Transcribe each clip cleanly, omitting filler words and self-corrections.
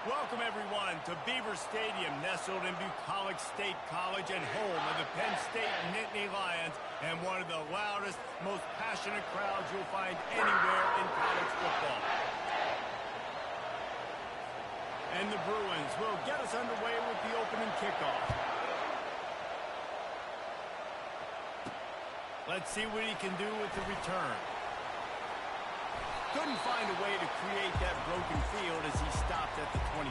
Welcome, everyone, to Beaver Stadium, nestled in Bucolic State College and home of the Penn State Nittany Lions, and one of the loudest, most passionate crowds you'll find anywhere in college football. And the Bruins will get us underway with the opening kickoff. Let's see what he can do with the return. Couldn't find a way to create that broken field as he stopped at the 25.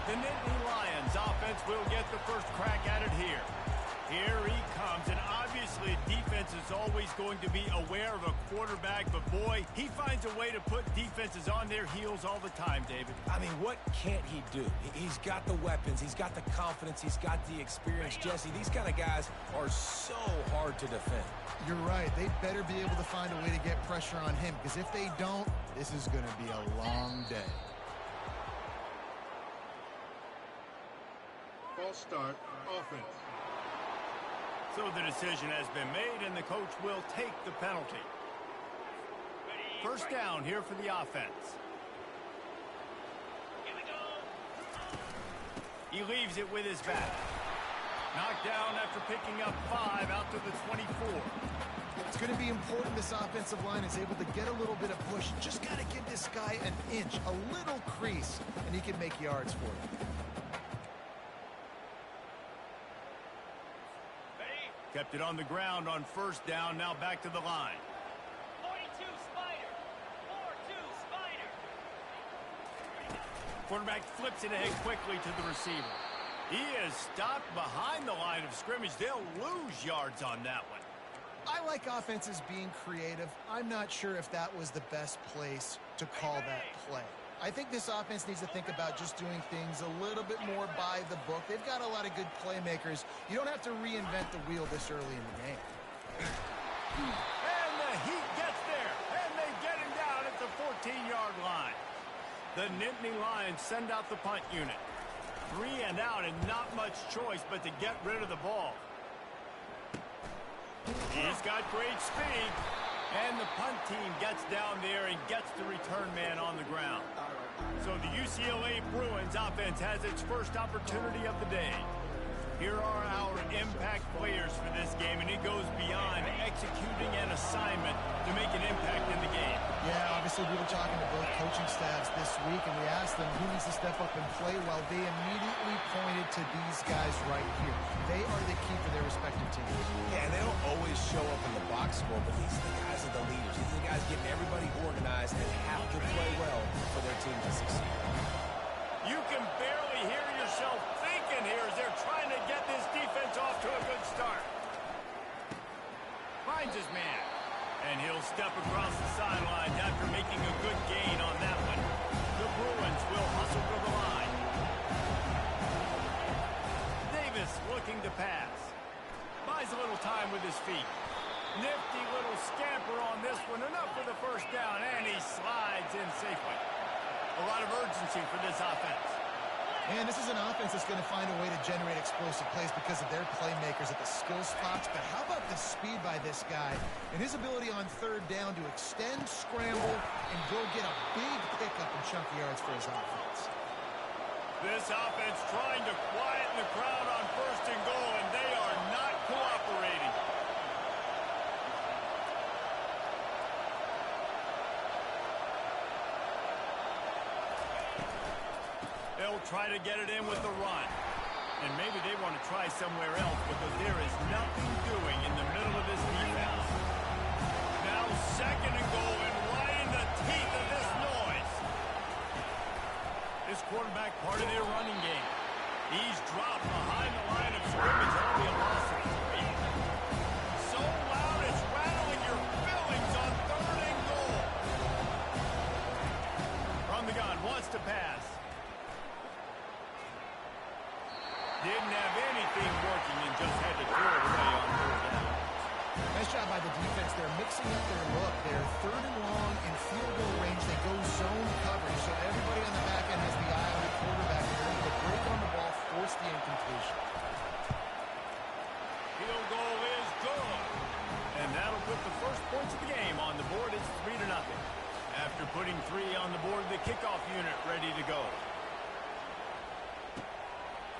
The Nittany Lions offense will get the first crack at it here. Here he comes, and obviously defense is always going to be aware of a quarterback, but boy, he finds a way to put defenses on their heels all the time, David. I mean, what can't he do? He's got the weapons, he's got the confidence, he's got the experience. Jesse, these kind of guys are so hard to defend. You're right. They better be able to find a way to get pressure on him, because if they don't, this is going to be a long day. False start, offense. So the decision has been made, and the coach will take the penalty. First down here for the offense. He leaves it with his back. Knocked down after picking up 5 out to the 24. It's going to be important this offensive line is able to get a little bit of push. Just got to give this guy an inch, a little crease, and he can make yards for you. Kept it on the ground on first down, now back to the line. 42 Spider. 4-2 Spider. Quarterback flips it ahead quickly to the receiver. He is stopped behind the line of scrimmage. They'll lose yards on that one. I like offenses being creative. I'm not sure if that was the best place to call that play. I think this offense needs to think about just doing things a little bit more by the book. They've got a lot of good playmakers. You don't have to reinvent the wheel this early in the game. And the Heat gets there, and they get him down at the 14-yard line. The Nittany Lions send out the punt unit. 3 and out, and not much choice but to get rid of the ball. He's got great speed. And the punt team gets down there and gets the return man on the ground. So the UCLA Bruins offense has its first opportunity of the day. Here are our impact players for this game, and it goes beyond executing an assignment to make an impact in the game. Yeah, obviously we were talking to both coaching staffs this week, and we asked them who needs to step up and play. Well, they immediately pointed to these guys right here. They are the key for their respective teams. Yeah, and they don't always show up in the box score, but these are the guys are the leaders. These are the guys getting everybody organized and have to play well for their team to succeed. You can barely hear yourself thinking here as they're trying to get this defense off to a good start. Finds his man. And he'll step across the sidelines after making a good gain on that one. The Bruins will hustle to the line. Davis looking to pass. Buys a little time with his feet. Nifty little scamper on this one. Enough for the first down, and he slides in safely. A lot of urgency for this offense. And this is an offense that's going to find a way to generate explosive plays because of their playmakers at the skill spots. But how about the speed by this guy and his ability on third down to extend, scramble, and go get a big pickup and chunky yards for his offense. This offense trying to quieten the crowd on first and goal, and they are not cooperating. They'll try to get it in with the run. And maybe they want to try somewhere else because there is nothing doing in the middle of this defense. Now second and goal, and right in the teeth of this noise. This quarterback part of their running game. He's dropped behind the line of scrimmage. That'll be a loss of 3. So loud it's rattling your fillings on third and goal. From the gun, wants to pass. Didn't have anything working and just had to throw it away on third down. Nice job by the defense. They're mixing up their look. They're third and long in field goal range. They go zone coverage, so everybody on the back end has the eye on the quarterback. They're able to break on the ball, force the incompletion. Field goal is good. And that'll put the first points of the game on the board. It's 3-0. After putting 3 on the board, the kickoff unit ready to go.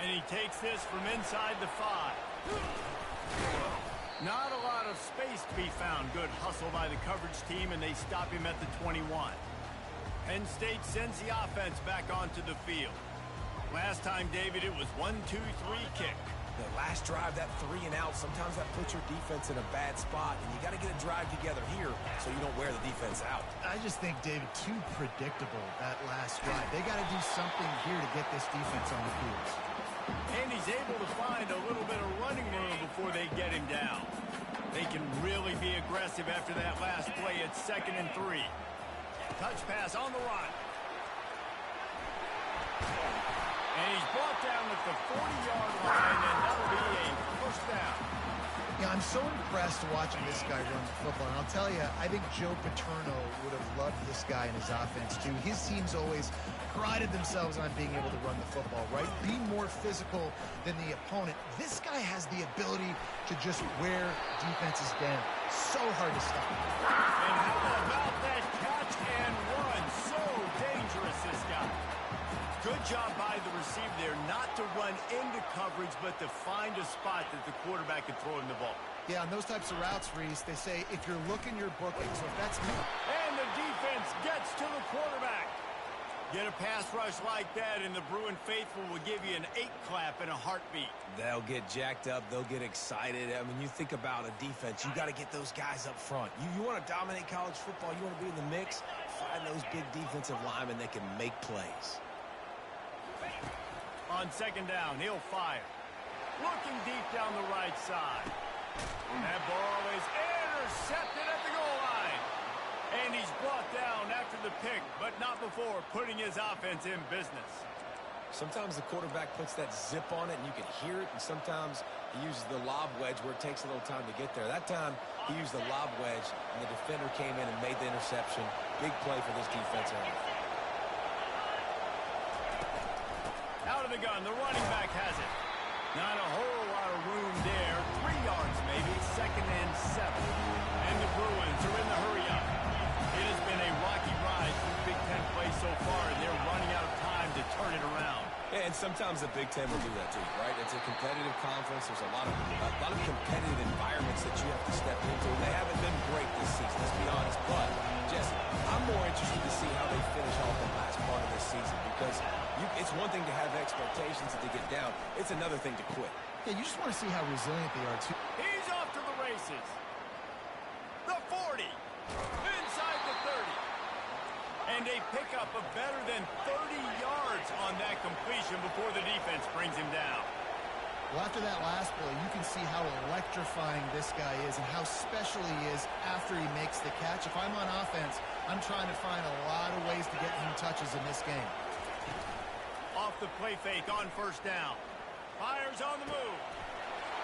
And he takes this from inside the 5. Not a lot of space to be found. Good hustle by the coverage team, and they stop him at the 21. Penn State sends the offense back onto the field. Last time, David, it was 1-2-3 kick. The last drive, that 3 and out, sometimes that puts your defense in a bad spot, and you got to get a drive together here so you don't wear the defense out. I just think, David, too predictable, that last drive. They got to do something here to get this defense on the field. And he's able to find a little bit of running room before they get him down. They can really be aggressive after that last play. It's 2nd and 3. Touch pass on the run. And he's brought down at the 40-yard line, and that'll be a first down. Yeah, I'm so impressed watching this guy run the football. And I'll tell you, I think Joe Paterno would have loved this guy in his offense, too. His teams always prided themselves on being able to run the football, right? Be more physical than the opponent. This guy has the ability to just wear defenses down. So hard to stop. And how about that catch and run? So dangerous, this guy. Good job by the receiver there, not to run into coverage, but to find a spot that the quarterback can throw him the ball. Yeah, on those types of routes, Reese, they say if you're looking, you're booking. So if that's me. And the defense gets to the quarterback. Get a pass rush like that, and the Bruin faithful will give you an 8 clap in a heartbeat. They'll get jacked up. They'll get excited. I mean, you think about a defense, you got to get those guys up front. You want to dominate college football, you want to be in the mix, find those big defensive linemen that can make plays. On 2nd down, he'll fire. Looking deep down the right side. And that ball is intercepted at the goal line. And he's brought down after the pick, but not before putting his offense in business. Sometimes the quarterback puts that zip on it, and you can hear it, and sometimes he uses the lob wedge where it takes a little time to get there. That time, he used the lob wedge, and the defender came in and made the interception. Big play for this defense. Out of the gun, the running back has it. Not a whole lot of room there. 3 yards maybe, 2nd and 7. And the Bruins are in the hurry-up. It has been a rocky ride through Big Ten play so far, and they're running out of time to turn it around. And sometimes the Big Ten will do that too, right? It's a competitive conference. There's a lot of competitive environments that you have to step into. And they haven't been great this season, let's be honest. But, Jesse, I'm more interested to see how they finish off the last part of this season because it's one thing to have expectations and to get down. It's another thing to quit. Yeah, you just want to see how resilient they are, too. He's off to the races. The 40. Inside the 30. And a pickup of better than 30 yards on that completion before the defense brings him down. Well, after that last play, you can see how electrifying this guy is and how special he is after he makes the catch. If I'm on offense, I'm trying to find a lot of ways to get him touches in this game. Off the play fake on 1st down. Fires on the move.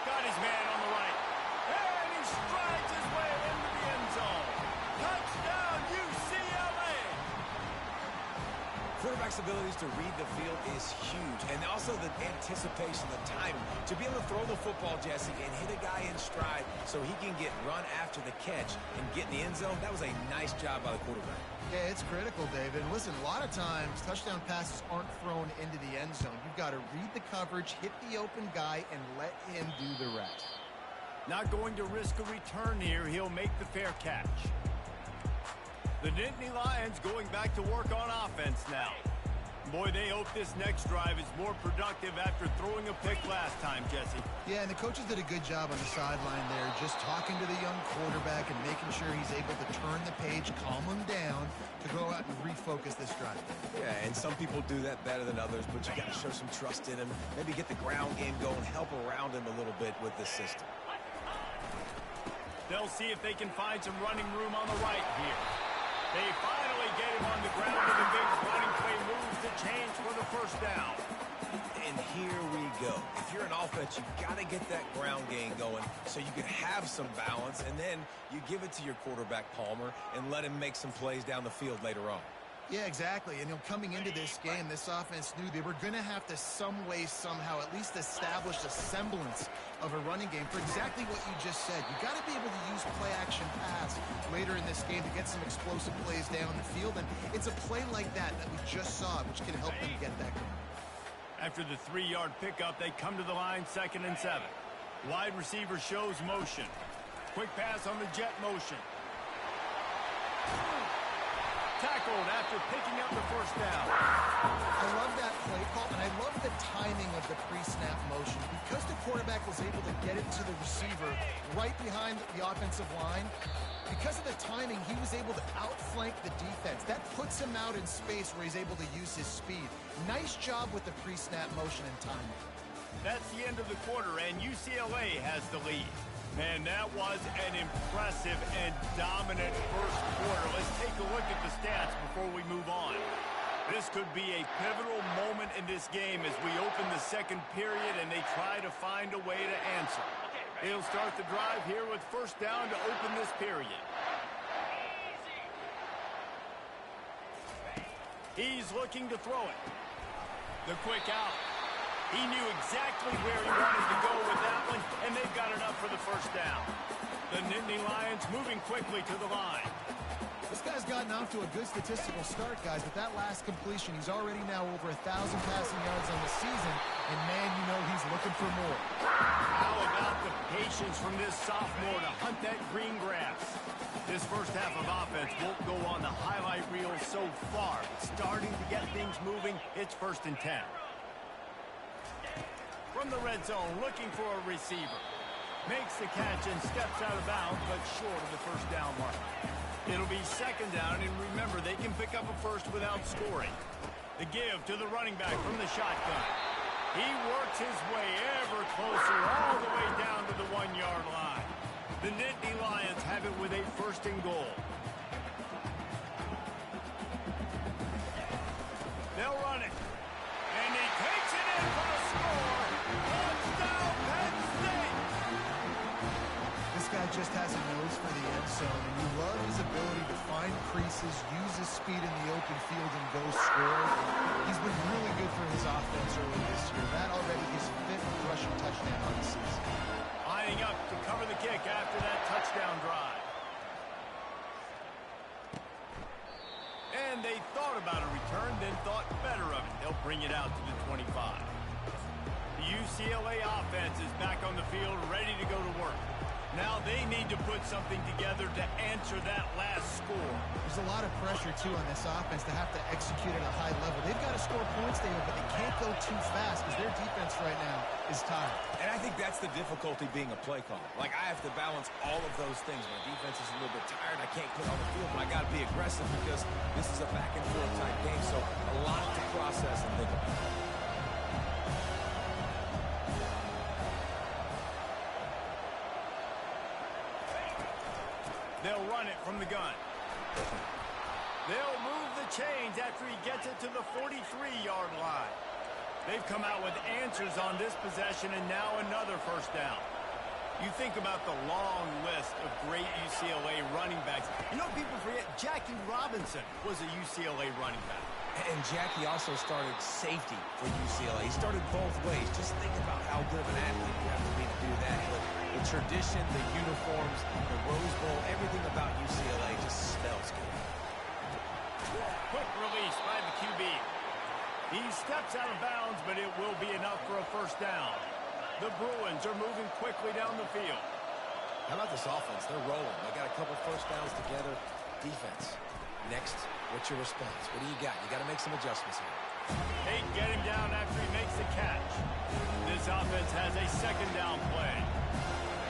Got his man on the right. And he strides his way into the end zone. Touchdown, UCLA! Quarterback's abilities to read the field is huge, and also the anticipation, the timing. To be able to throw the football, Jesse, and hit a guy in stride so he can get run after the catch and get in the end zone, that was a nice job by the quarterback. Yeah, it's critical, David. Listen, a lot of times, touchdown passes aren't thrown into the end zone. You've got to read the coverage, hit the open guy, and let him do the rest. Not going to risk a return here. He'll make the fair catch. The Nittany Lions going back to work on offense now. Boy, they hope this next drive is more productive after throwing a pick last time, Jesse. Yeah, and the coaches did a good job on the sideline there, just talking to the young quarterback and making sure he's able to turn the page, calm him down, to go out and refocus this drive. Yeah, and some people do that better than others, but you got to show some trust in him. Maybe get the ground game going, help around him a little bit with this system. They'll see if they can find some running room on the right here. They finally get him on the ground with a big running play move to change for the 1st down. And here we go. If you're an offense, you've got to get that ground game going so you can have some balance, and then you give it to your quarterback, Palmer, and let him make some plays down the field later on. Yeah, exactly. And coming into this game, this offense knew they were going to have to some way, somehow, at least establish a semblance of a running game for exactly what you just said. You got to be able to use play-action pass later in this game to get some explosive plays down the field. And it's a play like that we just saw, which can help them get that going. After the 3-yard pickup, they come to the line 2nd and 7. Wide receiver shows motion. Quick pass on the jet motion. Tackled after picking up the first down. I love that play call, and I love the timing of the pre-snap motion. Because the quarterback was able to get it to the receiver right behind the offensive line, because of the timing, he was able to outflank the defense. That puts him out in space where he's able to use his speed. Nice job with the pre-snap motion and timing. That's the end of the quarter, and UCLA has the lead. Man, that was an impressive and dominant first quarter. Let's take a look at the stats before we move on. This could be a pivotal moment in this game as we open the second period and they try to find a way to answer. They'll start the drive here with first down to open this period. He's looking to throw it. The quick out. He knew exactly where he wanted to go with that one, and they've got enough for the first down. The Nittany Lions moving quickly to the line. This guy's gotten off to a good statistical start, guys, but that last completion, he's already now over 1,000 passing yards on the season, and man, you know he's looking for more. How about the patience from this sophomore to hunt that green grass? This first half of offense won't go on the highlight reel so far, but starting to get things moving, it's 1st and 10. From the red zone, looking for a receiver. Makes the catch and steps out of bounds, but short of the first down mark. It'll be 2nd down, and remember, they can pick up a first without scoring. The give to the running back from the shotgun. He works his way ever closer all the way down to the 1-yard line. The Nittany Lions have it with a 1st and goal. They'll run it. And he takes it in for the score. Touchdown, Penn State! This guy just has a nose for the end zone, and you love his ability to find creases, use his speed in the open field, and go score. He's been really good for his offense early this year. That already his 5th rushing touchdown on the season. Lining up to cover the kick after that touchdown drive. And they thought about a return, then thought better of it. They'll bring it out to the 25. The UCLA offense is back on the field, ready to go to work. Now they need to put something together to answer that last score. There's a lot of pressure, too, on this offense to have to execute at a high level. They've got to score points, David, but they can't go too fast because their defense right now is tired. And I think that's the difficulty being a play caller. Like, I have to balance all of those things. My defense is a little bit tired. I can't put on the field, but I got to be aggressive because this is a back-and-forth type game, so a lot to process and think about. They'll run it from the gun. They'll move the chains after he gets it to the 43-yard line. They've come out with answers on this possession, and now another first down. You think about the long list of great UCLA running backs. You know, people forget Jackie Robinson was a UCLA running back. And Jackie also started safety for UCLA. He started both ways. Just think about how good of an athlete you have to be to do that. The tradition, the uniforms, the Rose Bowl, everything about UCLA just smells good. Quick release by the QB. He steps out of bounds, but it will be enough for a first down. The Bruins are moving quickly down the field. How about this offense? They're rolling. They got a couple first downs together. Defense. Next, what's your response? What do you got? You got to make some adjustments here. They get him down after he makes the catch. This offense has a 2nd down play.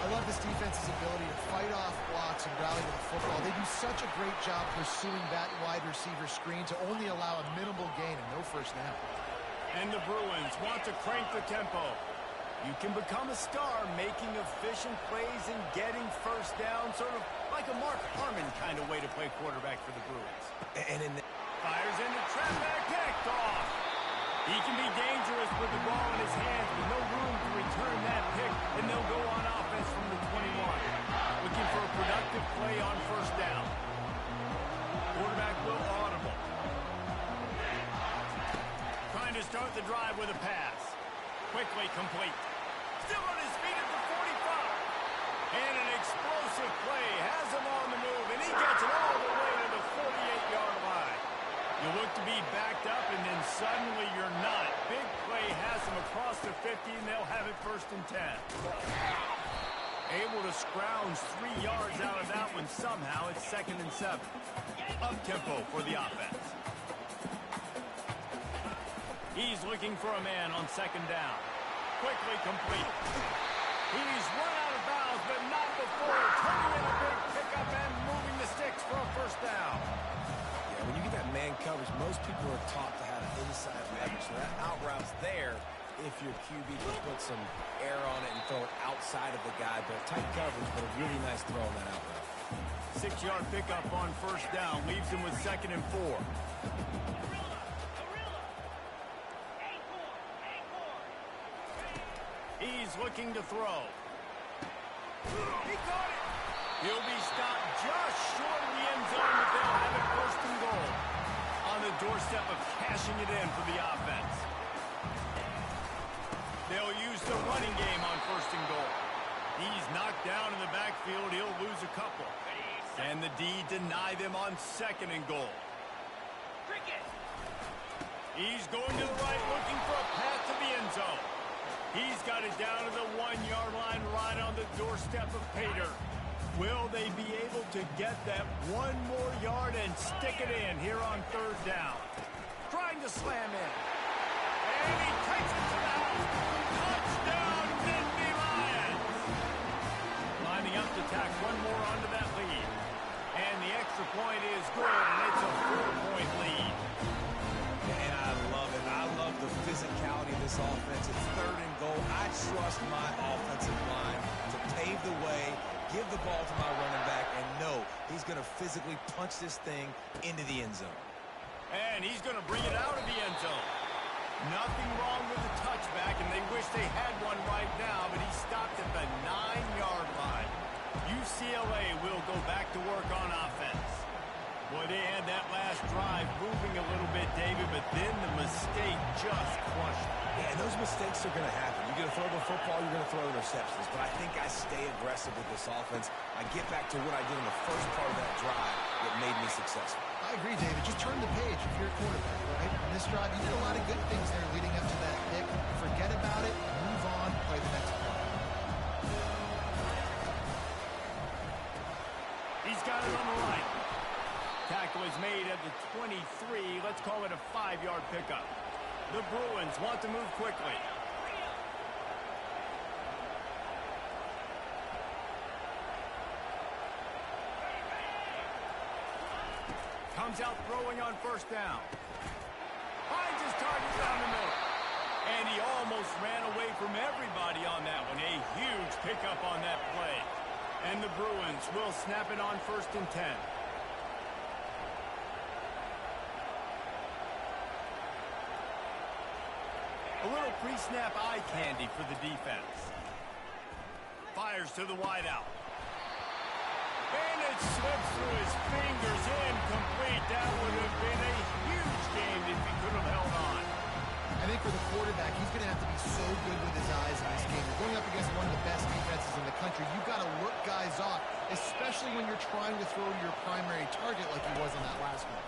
I love this defense's ability to fight off blocks and rally to the football. They do such a great job pursuing that wide receiver screen to only allow a minimal gain and no first down. And the Bruins want to crank the tempo. You can become a star making efficient plays and getting first down, sort of like a Mark Harmon kind of way to play quarterback for the Bruins. And in the fires into trap back, picked off. He can be dangerous with the ball in his hands, with no room to return that pick, and they'll go on offense from the 21. Looking for a productive play on first down. Quarterback will audible. Trying to start the drive with a pass. Quickly complete. Still on his feet at the 45. And an explosive play has him on the move, and he gets it all the way to the 48-yard line. You look to be backed up, and then suddenly you're not. Big play them across the 50, and they'll have it 1st and 10. Able to scrounge 3 yards out of that one somehow. It's 2nd and 7. Up-tempo for the offense. He's looking for a man on 2nd down. Quickly complete. He's run out of bounds, but not before turning in a big pickup and moving the sticks for a 1st down. Yeah, when you get that man coverage, most people are taught to have inside leverage. So that out route's there if your QB can put some air on it and throw it outside of the guy. But tight coverage, but a really nice throw on that out route. 6-yard pickup on 1st down. Leaves him with 2nd and 4. He's looking to throw. He caught it. He'll be stopped just short of the end zone, but they'll have it 1st and goal. On the doorstep of cashing it in for the offense. They'll use the running game on 1st and goal. He's knocked down in the backfield. He'll lose a couple. And the D deny them on 2nd and goal. He's going to the right, looking for a path to the end zone. He's got it down to the 1-yard line, right on the doorstep of Pater. Will they be able to get that 1 more yard and stick it in here on 3rd down? Trying to slam in. And he takes it to the house. Touchdown, Nittany Lions! Lining up to tack 1 more onto that lead. And the extra point is good, and it's a 4-point lead. And I love it. I love the physicality of this offense. It's 3rd and goal. I trust my offensive line to pave the way, give the ball to my running back, and know he's going to physically punch this thing into the end zone. And he's going to bring it out of the end zone. Nothing wrong with the touchback, and they wish they had one right now, but he stopped at the 9-yard line. UCLA will go back to work on offense. Boy, they had that last drive moving a little bit, David, but then the mistake just crushed them. Yeah, and those mistakes are going to happen. You're going to throw the football, you're going to throw interceptions. But I think I stay aggressive with this offense. I get back to what I did in the first part of that drive that made me successful. I agree, David. Just turn the page if you're a quarterback, right? On this drive, you did a lot of good things there leading up to that pick. Forget about it, move on, play the next play. He's got it on the right. Tackle is made at the 23. Let's call it a 5-yard pickup. The Bruins want to move quickly. Comes out throwing on 1st down. Finds his target down the middle. And he almost ran away from everybody on that one. A huge pickup on that play. And the Bruins will snap it on 1st and 10. A little pre-snap eye candy for the defense. Fires to the wideout. And it slips through his fingers, incomplete. That would have been a huge game if he could have held on. I think for the quarterback, he's going to have to be so good with his eyes in this game. You're going up against one of the best defenses in the country. You've got to look guys off, especially when you're trying to throw to your primary target like he was on that last one.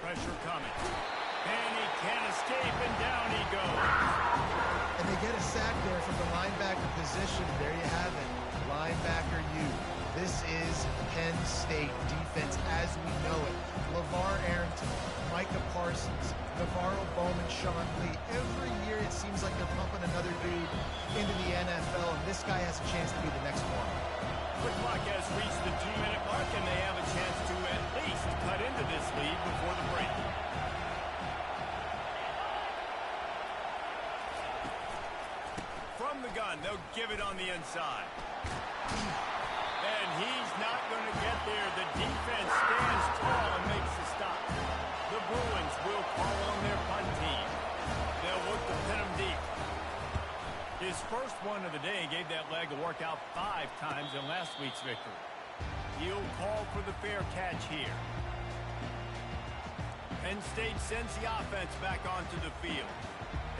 Pressure coming. And he can't escape, and down he goes. And they get a sack there from the linebacker position. There you have it. Linebacker U. This is Penn State defense as we know it. LeVar Arrington, Micah Parsons, Navarro Bowman, Sean Lee. Every year it seems like they're pumping another dude into the NFL, and this guy has a chance to be the next one. The clock has reached the 2-minute mark, and they have a chance to at least cut into this lead before the break. From the gun, they'll give it on the inside. And he's not going to get there. The defense stands tall and makes the stop. The Bruins will call on their punt team. They'll look to pin him deep. His first one of the day gave that leg a workout 5 times in last week's victory. He'll call for the fair catch here. Penn State sends the offense back onto the field.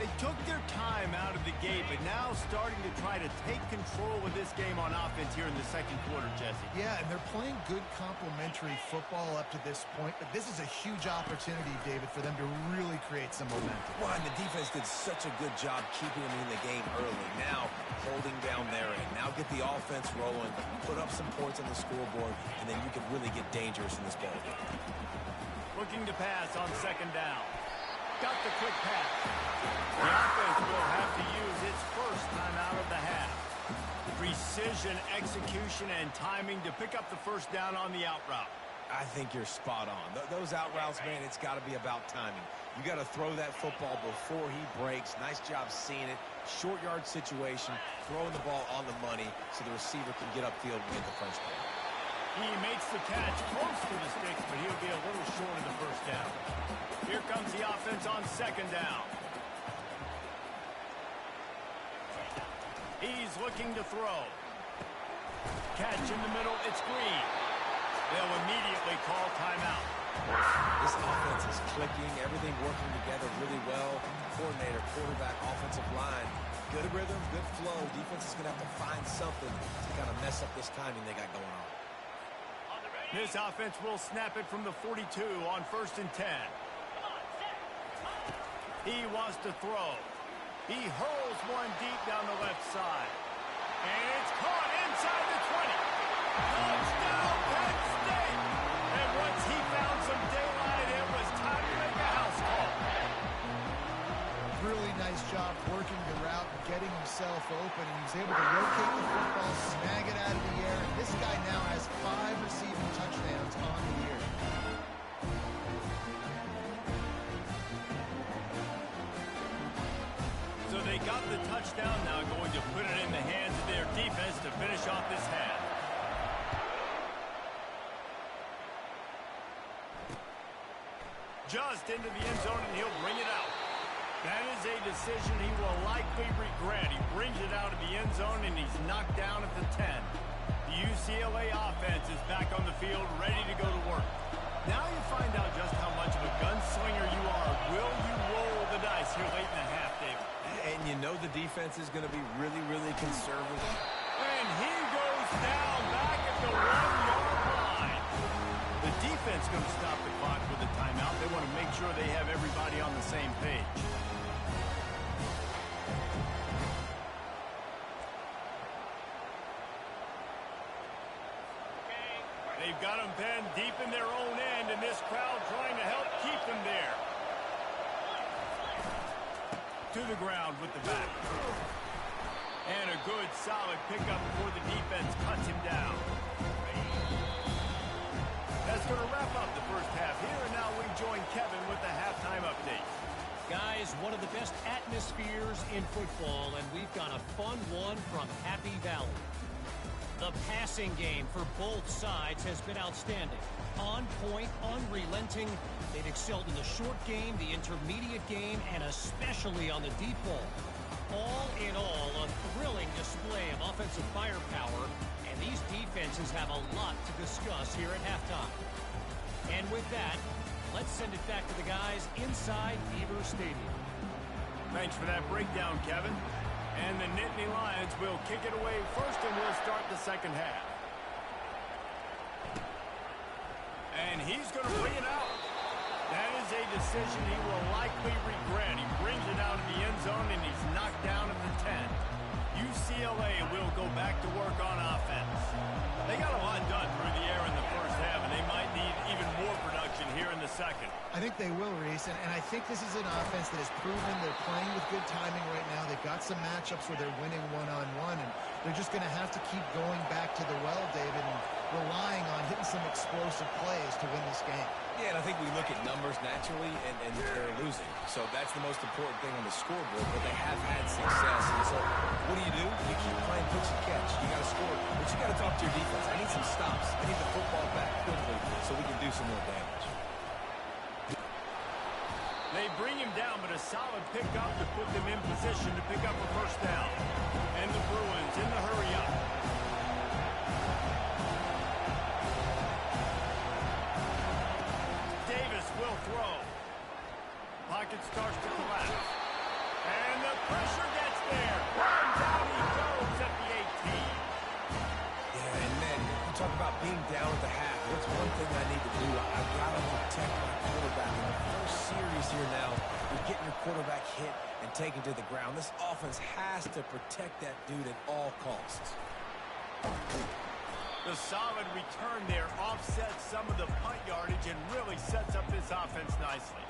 They They took their time out of the gate, but now starting to try to take control of this game on offense here in the second quarter, Jesse. Yeah, and they're playing good complementary football up to this point, but this is a huge opportunity, David, for them to really create some momentum. Well, and the defense did such a good job keeping them in the game early. Now, holding down their end. Now get the offense rolling, put up some points on the scoreboard, and then you can really get dangerous in this ball game. Looking to pass on second down. Got the quick pass. The offense will have to use its first time out of the half. Precision, execution, and timing to pick up the first down on the out route. I think you're spot on. Those out routes, man, it's got to be about timing. You got to throw that football before he breaks. Nice job seeing it. Short yard situation, throwing the ball on the money so the receiver can get upfield and get the first down. He makes the catch close to the sticks, but he'll be a little short of the first down. Here comes the offense on second down. He's looking to throw. Catch in the middle, it's Green. They'll immediately call timeout. This offense is clicking, everything working together really well. Coordinator, quarterback, offensive line. Good rhythm, good flow. Defense is going to have to find something to kind of mess up this timing they got going on. This offense will snap it from the 42 on 1st and 10. He wants to throw. He hurls one deep down the left side. And it's caught inside the 20. Touchdown, Penn State! And once he found some daylight, it was time to make a house call. Really nice job working the route and getting himself open, and he's able to rotate the football, snag it out of the air, and this guy now has 5 receiving touchdowns on the year. So they got the touchdown, now going to put it in the hands of their defense to finish off this half. Just into the end zone, and he'll bring it out. That is a decision he will likely regret. He brings it out of the end zone, and he's knocked down at the 10. The UCLA offense is back on the field, ready to go to work. Now you find out just how much of a gunslinger you are. Will you roll the dice here late in the half, David? And you know the defense is going to be really, really conservative. And he goes down back at the 1-yard line. The defense going to stop the clock with a timeout. They want to make sure they have everybody on the same page. They've got them penned deep in their own end, and this crowd trying to help keep them there. To the ground with the back. And a good, solid pickup before the defense cuts him down. That's going to wrap up the first half here, and now we join Kevin with the halftime update. Guys, one of the best atmospheres in football, and we've got a fun one from Happy Valley. The passing game for both sides has been outstanding. On point, unrelenting. They've excelled in the short game, the intermediate game, and especially on the deep ball. All in all, a thrilling display of offensive firepower, and these defenses have a lot to discuss here at halftime. And with that, let's send it back to the guys inside Beaver Stadium. Thanks for that breakdown, Kevin. And the Nittany Lions will kick it away first, and we'll start the second half. And he's going to bring it out. That is a decision he will likely regret. He brings it out of the end zone, and he's knocked down at the 10. UCLA will go back to work on offense. They got a lot done through the air in the first half, and they might need even more production here in the second. I think they will, Reese, and I think this is an offense that has proven they're playing with good timing right now. They've got some matchups where they're winning one-on-one, and they're just going to have to keep going back to the well, David, and relying on hitting some explosive plays to win this game. Yeah, and I think we look at numbers naturally, and they're losing. So that's the most important thing on the scoreboard, but they have had success. And so what do? You keep playing pitch and catch. You got to score, but you got to talk to your defense. I need some stops. I need the football back quickly so we can do some more damage. They bring him down, but a solid pickup to put them in position to pick up a first down. And the Bruins in the hurry-up. Davis will throw. Pocket starts to collapse. And everything I need to do. I've got to protect my quarterback. In the first series here now, you're getting your quarterback hit and taken to the ground. This offense has to protect that dude at all costs. The solid return there offsets some of the punt yardage and really sets up this offense nicely.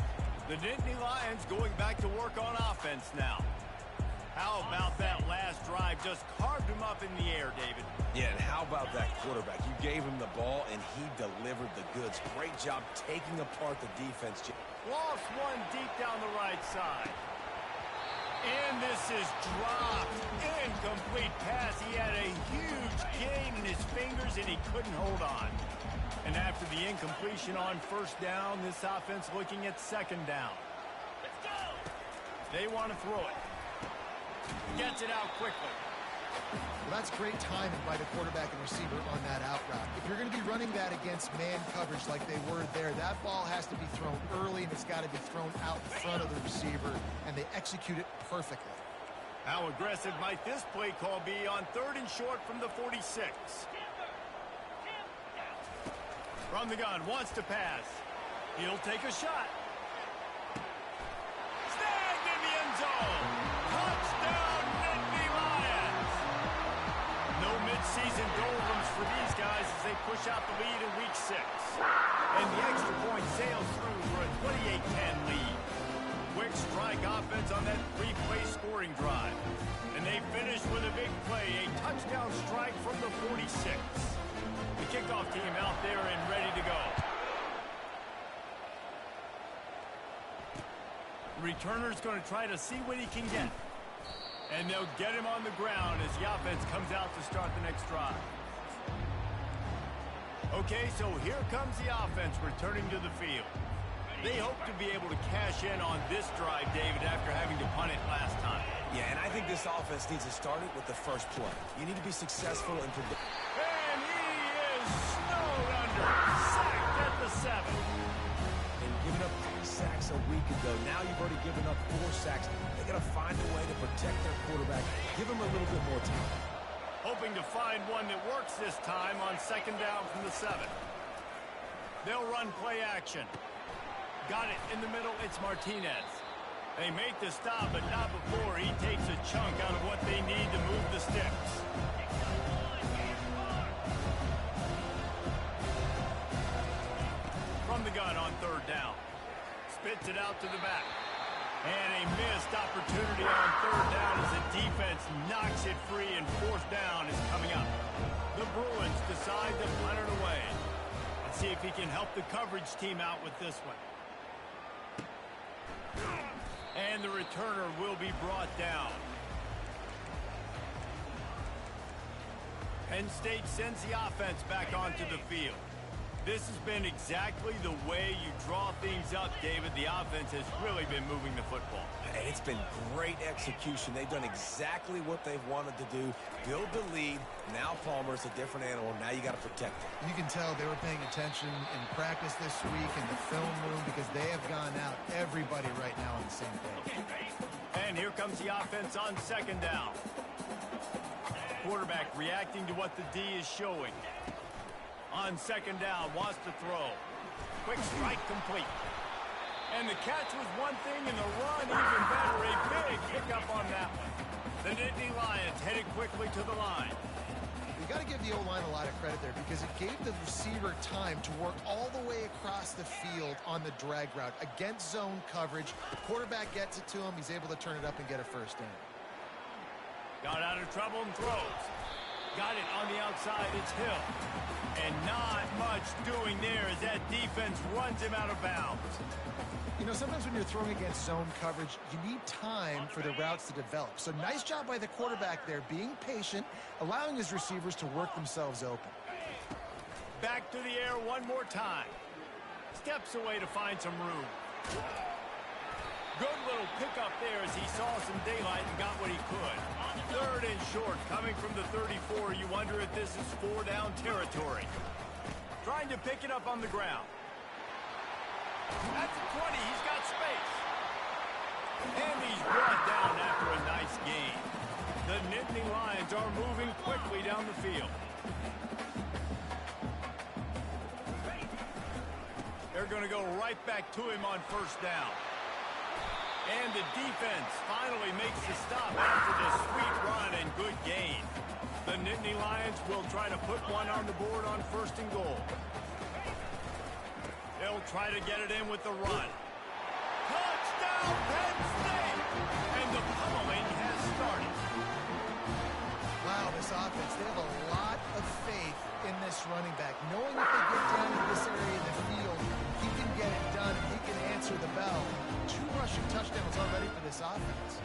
The Nittany Lions going back to work on offense now. How about that last drive? Just carved him up in the air, David. Yeah, and how about that quarterback? You gave him the ball, and he delivered the goods. Great job taking apart the defense. Lost one deep down the right side. And this is dropped. Incomplete pass. He had a huge gain in his fingers, and he couldn't hold on. And after the incompletion on first down, this offense looking at second down. Let's go! They want to throw it. Gets it out quickly. Well, that's great timing by the quarterback and receiver on that out route. If you're going to be running that against man coverage like they were there, that ball has to be thrown early, and it's got to be thrown out in front of the receiver, and they execute it perfectly. How aggressive might this play call be on 3rd and short from the 46? From the gun, wants to pass. He'll take a shot. Snagged in the end zone. Touchdown, Nittany Lions. No midseason doldrums for these guys as they push out the lead in week 6. And the extra point sails through for a 28-10 lead. Quick strike offense on that 3-play scoring drive. And they finish with a big play, a touchdown strike from the 46. The kickoff team out there and ready to go. The returner's going to try to see what he can get. And they'll get him on the ground as the offense comes out to start the next drive. Okay, so here comes the offense returning to the field. They hope to be able to cash in on this drive, David, after having to punt it last time. Yeah, and I think this offense needs to start it with the first play. You need to be successful in And he is snowed under. Sacked at the 7. and giving up 3 sacks a week ago. Now you've already given up 4 sacks. They got to find a way to protect their quarterback. Give him a little bit more time. Hoping to find one that works this time on 2nd down from the 7. They'll run play action. Got it in the middle. It's Martinez. They make the stop, but not before he takes a chunk out of what they need to move the sticks. From the gun on 3rd down. Spits it out to the back. And a missed opportunity on 3rd down as the defense knocks it free, and 4th down is coming up. The Bruins decide to punt it away. Let's see if he can help the coverage team out with this one. And the returner will be brought down. Penn State sends the offense back onto the field. This has been exactly the way you draw things up, David. The offense has really been moving the football. And it's been great execution. They've done exactly what they've wanted to do. Build the lead. Now Palmer's a different animal. Now you got to protect it. You can tell they were paying attention in practice this week in the film room because they have gone out, everybody right now on the same page. And here comes the offense on 2nd down. Quarterback reacting to what the D is showing. On 2nd down, wants to throw. Quick strike complete. And the catch was one thing, and the run even better. A big pickup on that one. The Nittany Lions headed quickly to the line. You got to give the O-line a lot of credit there because it gave the receiver time to work all the way across the field on the drag route against zone coverage. Quarterback gets it to him. He's able to turn it up and get a 1st down. Got out of trouble and throws. Got it on the outside. It's Hill. And not much doing there as that defense runs him out of bounds. You know, sometimes when you're throwing against zone coverage, you need time for the routes to develop. So nice job by the quarterback there, being patient, allowing his receivers to work themselves open. Back to the air one more time. Steps away to find some room. Good little pickup there as he saw some daylight and got what he could. 3rd and short, coming from the 34. You wonder if this is 4-down territory. Trying to pick it up on the ground. At the 20, he's got space. And he's brought down after a nice gain. The Nittany Lions are moving quickly down the field. They're going to go right back to him on first down. And the defense finally makes the stop after this sweet run and good gain. The Nittany Lions will try to put one on the board on first and goal. They'll try to get it in with the run. Touchdown, Penn State! And the pummeling has started. Wow, this offense, they have a lot of faith in this running back. Knowing if they get down in this area of the field, he can get it done and he can answer the bell. 2 rushing touchdowns already for this offense.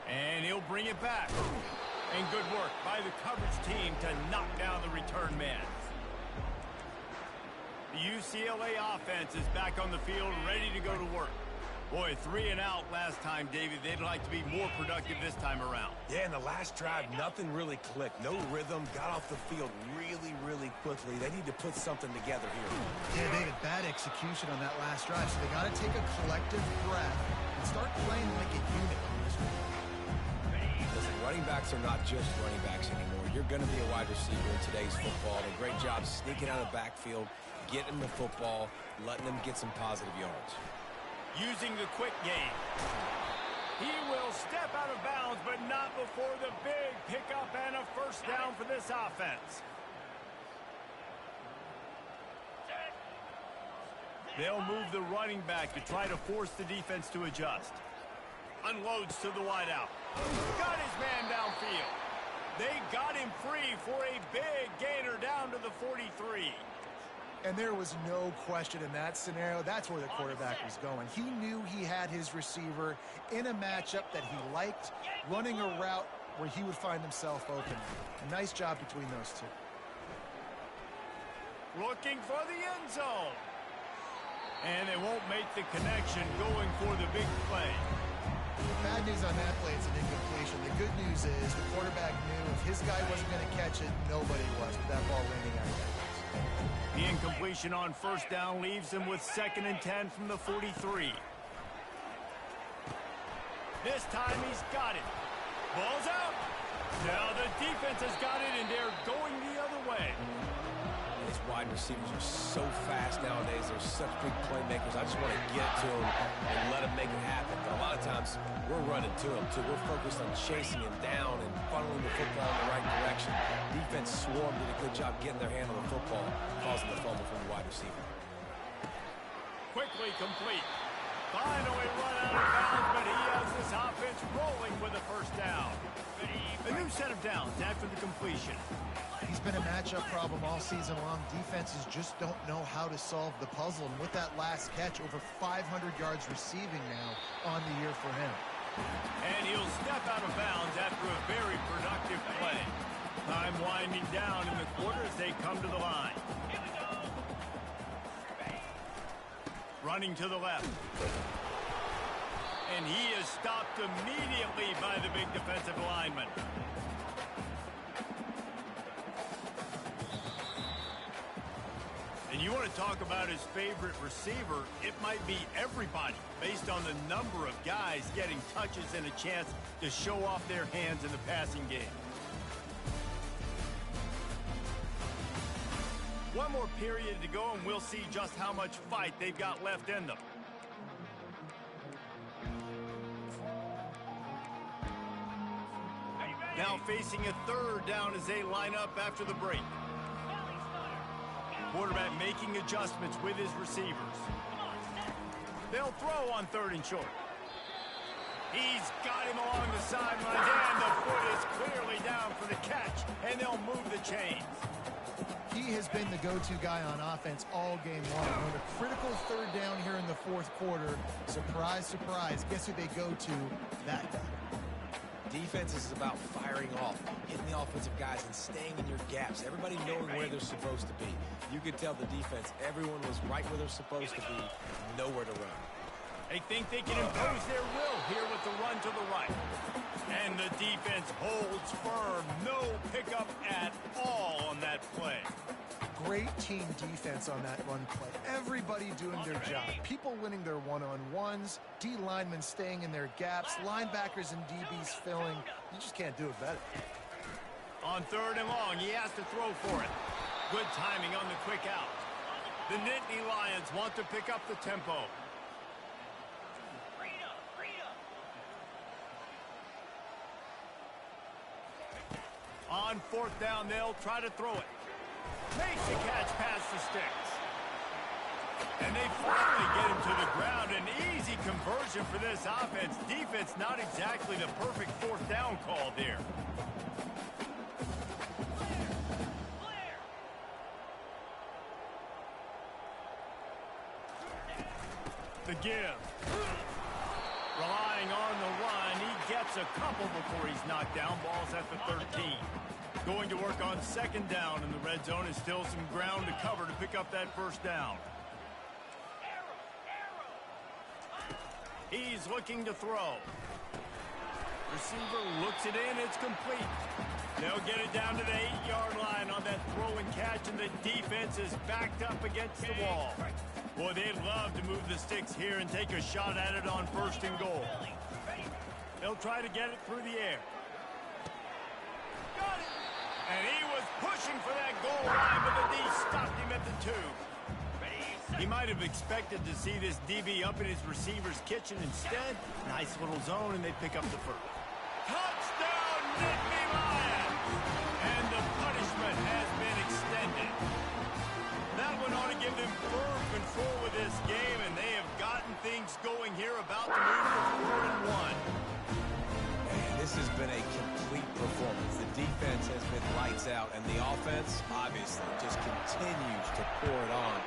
And he'll bring it back. And good work by the coverage team to knock down the return man. The UCLA offense is back on the field, ready to go to work. Boy, 3 and out last time, David. They'd like to be more productive this time around. Yeah, in the last drive, nothing really clicked. No rhythm, got off the field really, really quickly. They need to put something together here. Yeah, they had bad execution on that last drive, so they got to take a collective breath and start playing like a unit on this one. Listen, running backs are not just running backs anymore. You're going to be a wide receiver in today's football. And a great job sneaking out of the backfield, getting the football, letting them get some positive yards. Using the quick game. He will step out of bounds, but not before the big pickup and a first down for this offense. They'll move the running back to try to force the defense to adjust. Unloads to the wideout. Got his man downfield. They got him free for a big gainer down to the 43. And there was no question in that scenario. That's where the quarterback was going. He knew he had his receiver in a matchup that he liked, running a route where he would find himself open. A nice job between those two. Looking for the end zone. And they won't make the connection going for the big play. Bad news on that play, it's an incompletion. The good news is the quarterback knew if his guy wasn't going to catch it, nobody was with that ball landing out of bounds. The incompletion on first down leaves him with 2nd and 10 from the 43. This time he's got it. Ball's out. Now the defense has got it, and they're going the other way. These wide receivers are so fast nowadays. They're such big playmakers. I just want to get to them and let them make it happen. But a lot of times, we're running to them, too. We're focused on chasing him down and funneling the football in the right direction. Defense swarmed, did a good job getting their hand on the football, causing the fumble from the wide receiver. Quickly complete. Finally run out of bounds, but he has this offense rolling with a first down. A new set of downs after the completion. He's been a matchup problem all season long. Defenses just don't know how to solve the puzzle. And with that last catch, over 500 yards receiving now on the year for him. And he'll step out of bounds after a very productive play. Time winding down in the quarter as they come to the line. Running to the left. And he is stopped immediately by the big defensive lineman. And you want to talk about his favorite receiver, it might be everybody based on the number of guys getting touches and a chance to show off their hands in the passing game. One more period to go, and we'll see just how much fight they've got left in them. Now facing a 3rd down as they line up after the break. Quarterback making adjustments with his receivers. They'll throw on 3rd and short. He's got him along the sideline, and the foot is clearly down for the catch, and they'll move the chains. He has been the go-to guy on offense all game long. On a critical 3rd down here in the 4th quarter. Surprise, surprise. Guess who they go to? That guy. Defense is about firing off, hitting the offensive guys, and staying in your gaps. Everybody knowing where they're supposed to be. You could tell the defense, everyone was right where they're supposed to be, nowhere to run. They think they can impose their will here with the run to the right. And the defense holds firm. No pickup at all on that play. Great team defense on that run play. Everybody doing their job. People winning their one-on-ones, D linemen staying in their gaps, linebackers and DBs filling. You just can't do it better. On 3rd and long, he has to throw for it. Good timing on the quick out. The Nittany Lions want to pick up the tempo. On 4th down, they'll try to throw it. Makes the catch past the sticks. And they finally get him to the ground. An easy conversion for this offense. Defense not exactly the perfect 4th down call there. The give. Relying on the run. He gets a couple before he's knocked down. Ball's at the 13. Going to work on 2nd down, and the red zone is still some ground to cover to pick up that 1st down. He's looking to throw. Receiver looks it in. It's complete. They'll get it down to the 8-yard line on that throw and catch, and the defense is backed up against the wall. Boy, they'd love to move the sticks here and take a shot at it on 1st and goal. They'll try to get it through the air. Got it! And he was pushing for that goal line, but the D stopped him at the 2. He might have expected to see this DB up in his receiver's kitchen. Instead, nice little zone, and they pick up the 1st. Touchdown, Nittany Lions! And the punishment has been extended. That one ought to give them firm control of this game, and they have gotten things going here, about to move to 4th and 1. Man, this has been a complete performance. The defense has been lights out, and the offense, obviously, just continues to pour it on.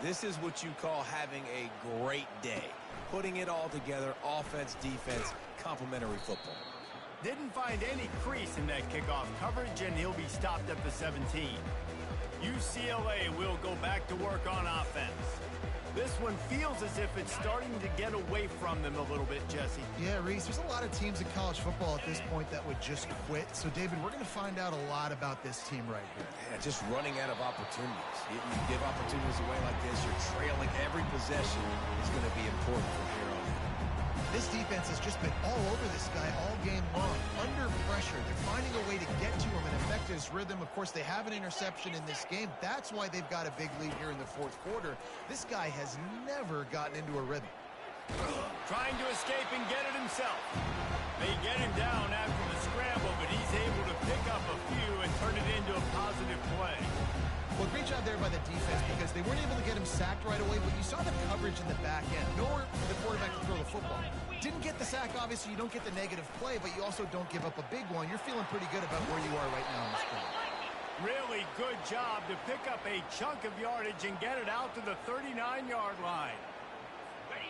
This is what you call having a great day. Putting it all together, offense, defense, complementary football. Didn't find any crease in that kickoff coverage, and he'll be stopped at the 17. UCLA will go back to work on offense. This one feels as if it's starting to get away from them a little bit, Jesse. Yeah, Reese, there's a lot of teams in college football at this point that would just quit. So, David, we're going to find out a lot about this team right here. Yeah, just running out of opportunities. You give opportunities away like this, you're trailing. Every possession is going to be important from here on in. This defense has just been all over this guy all game long. Under pressure. They're finding a way to get to him and affect his rhythm. Of course, they have an interception in this game. That's why they've got a big lead here in the 4th quarter. This guy has never gotten into a rhythm. Trying to escape and get it himself. They get him down after the scramble, but he's able to pick up a few and turn it into a positive play. Well, great job there by the defense because they weren't able to get him sacked right away, but you saw the coverage in the back end. Nowhere for the quarterback to throw the football. Didn't get the sack, obviously. You don't get the negative play, but you also don't give up a big one. You're feeling pretty good about where you are right now in this game. Really good job to pick up a chunk of yardage and get it out to the 39-yard line.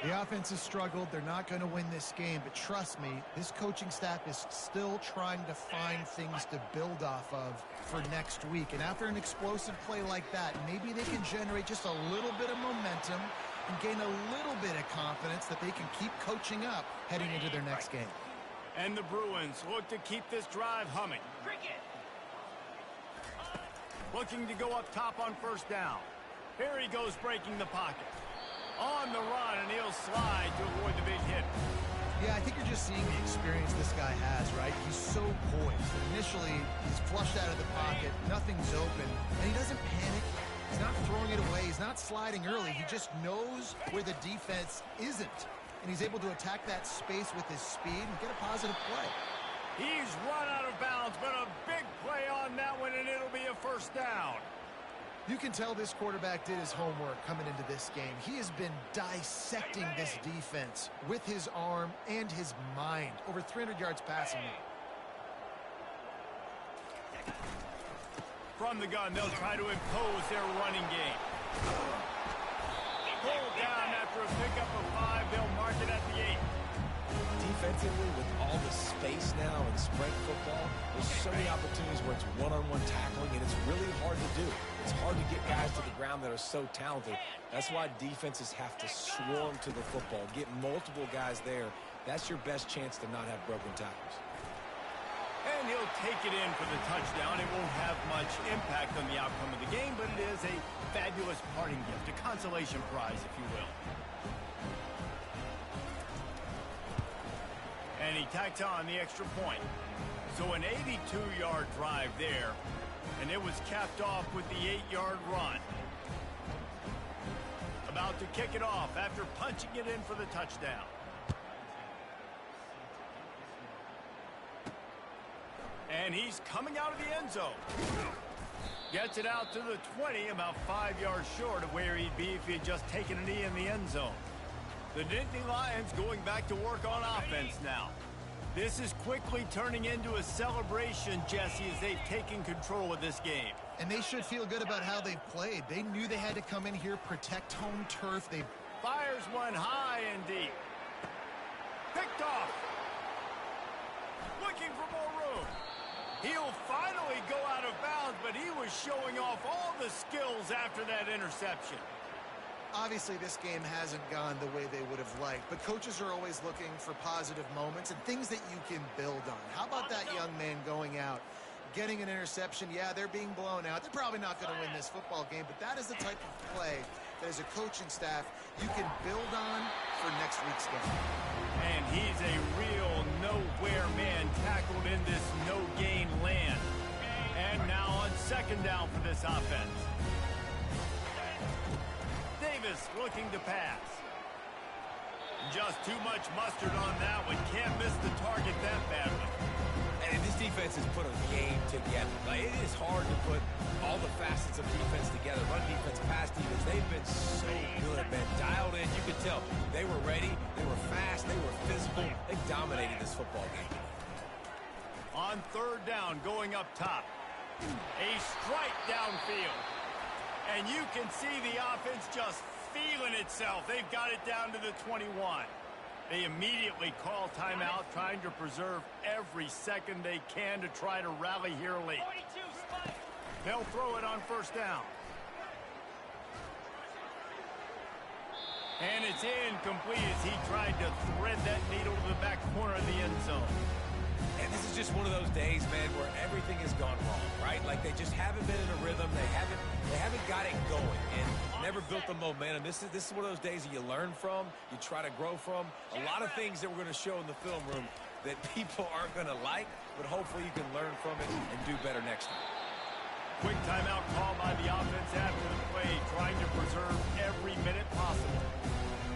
The offense has struggled. They're not going to win this game, but trust me, this coaching staff is still trying to find things to build off of for next week. And after an explosive play like that, maybe they can generate just a little bit of momentum and gain a little bit of confidence that they can keep coaching up heading into their next game. And the Bruins look to keep this drive humming. Looking to go up top on 1st down. Here he goes breaking the pocket. On the run, and he'll slide to avoid the big hit. Yeah, I think you're just seeing the experience this guy has, right? He's so poised. Initially, he's flushed out of the pocket. Nothing's open. And he doesn't panic. He's not throwing it away. He's not sliding early. He just knows where the defense isn't. And he's able to attack that space with his speed and get a positive play. He's run out of bounds, but a big play on that one, and it'll be a 1st down. You can tell this quarterback did his homework coming into this game. He has been dissecting this defense with his arm and his mind. Over 300 yards passing now. From the gun, they'll try to impose their running game. Pulled down after a pickup of 5. They'll mark it at the 8. Defensively, with all the space now in spread football, there's so many opportunities where it's one-on-one tackling, and it's really hard to do. It's hard to get guys to the ground that are so talented. That's why defenses have to swarm to the football, get multiple guys there. That's your best chance to not have broken tackles. And he'll take it in for the touchdown. It won't have much impact on the outcome of the game, but it is a fabulous parting gift, a consolation prize, if you will. And he tacks on the extra point. So an 82-yard drive there, and it was capped off with the 8-yard run. About to kick it off after punching it in for the touchdown. And he's coming out of the end zone. Gets it out to the 20, about 5 yards short of where he'd be if he had just taken a knee in the end zone. The Nittany Lions going back to work on offense now. This is quickly turning into a celebration, Jesse, as they've taken control of this game. And they should feel good about how they've played. They knew they had to come in here, protect home turf. They fires one high and deep. Picked off. Looking for more room. He'll finally go out of bounds, but he was showing off all the skills after that interception. Obviously, this game hasn't gone the way they would have liked, but coaches are always looking for positive moments and things that you can build on. How about that young man going out, getting an interception? Yeah, they're being blown out. They're probably not going to win this football game, but that is the type of play that as a coaching staff you can build on for next week's game. And he's a real nowhere man tackled in this no-gain land. And now on second down for this offense. Davis looking to pass. Just too much mustard on that one. Can't miss the target that badly. And this defense has put a game together. Like, it is hard to put all the facets of defense together. Run defense, pass defense. They've been so good, man. Dialed in. You could tell they were ready. They were fast. They were physical. They dominated this football game. On third down, going up top. A strike downfield. And you can see the offense just feeling itself. They've got it down to the 21. They immediately call timeout, trying to preserve every second they can to try to rally here late. They'll throw it on first down. And it's incomplete as he tried to thread that needle to the back corner of the end zone. And this is just one of those days, man, where everything has gone wrong, right? Like they just haven't been in a rhythm. They haven't got it going and never built the momentum. This is one of those days that you learn from, you try to grow from. A lot of things that we're going to show in the film room that people aren't going to like, but hopefully you can learn from it and do better next time. Quick timeout call by the offense after the play, trying to preserve every minute possible.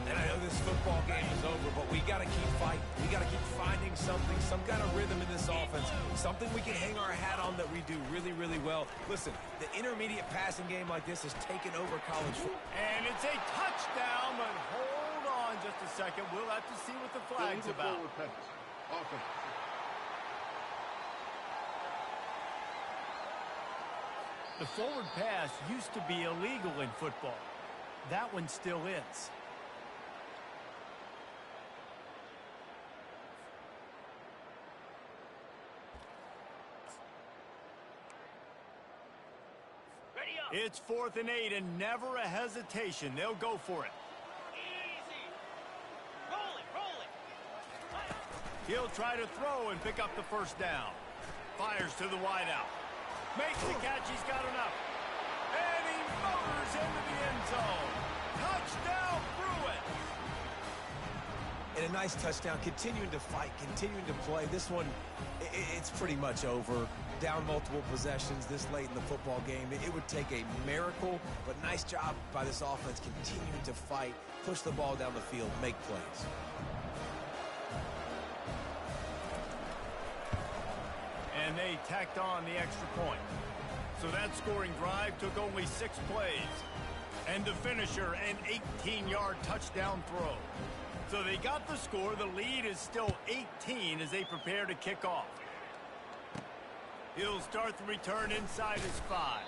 And I know this football game is over, but we got to keep fighting. We got to keep finding something, some kind of rhythm in this offense, something we can hang our hat on that we do really, really well. Listen, the intermediate passing game like this has taken over college football. And it's a touchdown, but hold on just a second. We'll have to see what the flag's about. Offense. The forward pass used to be illegal in football. That one still is. It's 4th and 8 and never a hesitation. They'll go for it. Easy. Roll it. He'll try to throw and pick up the first down. Fires to the wideout. Makes the catch. He's got enough. And he motors into the end zone. Touchdown, Bruins. And a nice touchdown, continuing to fight, continuing to play. This one, it's pretty much over. Down multiple possessions this late in the football game. It would take a miracle, but nice job by this offense continuing to fight, push the ball down the field, make plays. And they tacked on the extra point. So that scoring drive took only 6 plays. And the finisher, an 18-yard touchdown throw. So they got the score. The lead is still 18 as they prepare to kick off. He'll start the return inside his 5.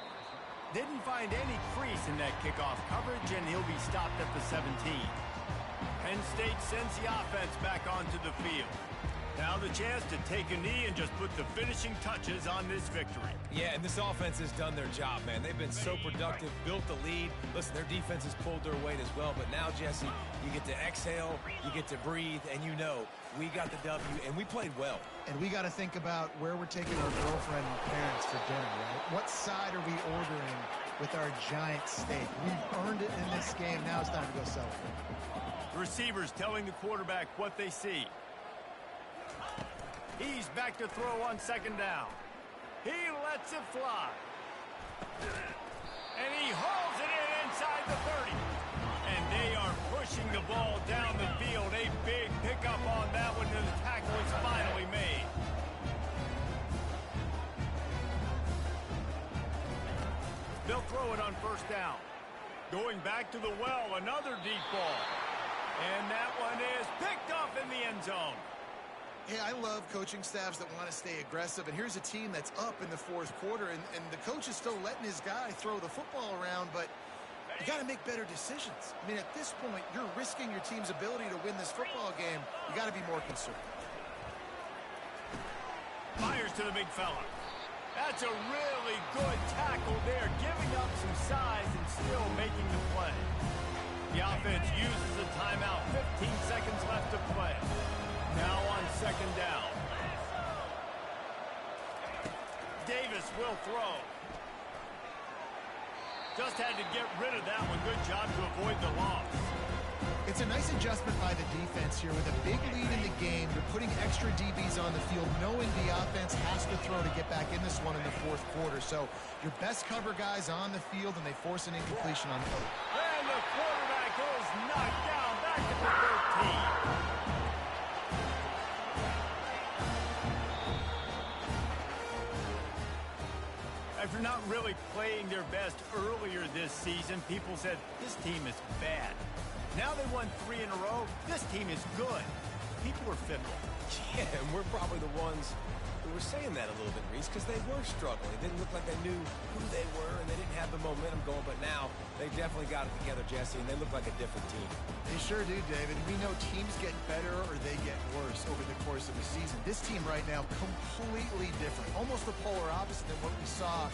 Didn't find any crease in that kickoff coverage, and he'll be stopped at the 17. Penn State sends the offense back onto the field. Now the chance to take a knee and just put the finishing touches on this victory. Yeah, and this offense has done their job, man. They've been so productive, built the lead. Listen, their defense has pulled their weight as well. But now, Jesse, you get to exhale, you get to breathe, and you know we got the W, and we played well. And we got to think about where we're taking our girlfriend and parents for dinner, right? What side are we ordering with our giant steak? We've earned it in this game. Now it's time to go celebrate. Receivers telling the quarterback what they see. He's back to throw on second down. He lets it fly. And he hauls it in inside the 30. And they are pushing the ball down the field. A big pickup on that one, and the tackle is finally made. They'll throw it on first down. Going back to the well, another deep ball. And that one is picked off in the end zone. Hey, I love coaching staffs that want to stay aggressive, and here's a team that's up in the fourth quarter, and the coach is still letting his guy throw the football around, but you got to make better decisions. I mean, at this point, you're risking your team's ability to win this football game. You got to be more conservative. Fires to the big fella. That's a really good tackle there, giving up some size and still making the play. The offense uses a timeout. 15 seconds left to play. Now on second down. Davis will throw. Just had to get rid of that one. Good job to avoid the loss. It's a nice adjustment by the defense here. With a big lead in the game, you're putting extra DBs on the field, knowing the offense has to throw to get back in this one in the fourth quarter. So your best cover guys on the field, and they force an incompletion on foot. And the quarterback is knocked down back at the 13. After not really playing their best earlier this season, people said this team is bad. Now they won 3 in a row. This team is good. People were fickle. Yeah, and we're probably the ones who were saying that a little bit, Reese, because they were struggling. It didn't look like they knew who they were, and they didn't have the momentum going. But now they definitely got it together, Jesse, and they look like a different team. They sure do, David. We know teams get better or they get worse over the course of the season. This team right now, completely different. Almost the polar opposite than what we saw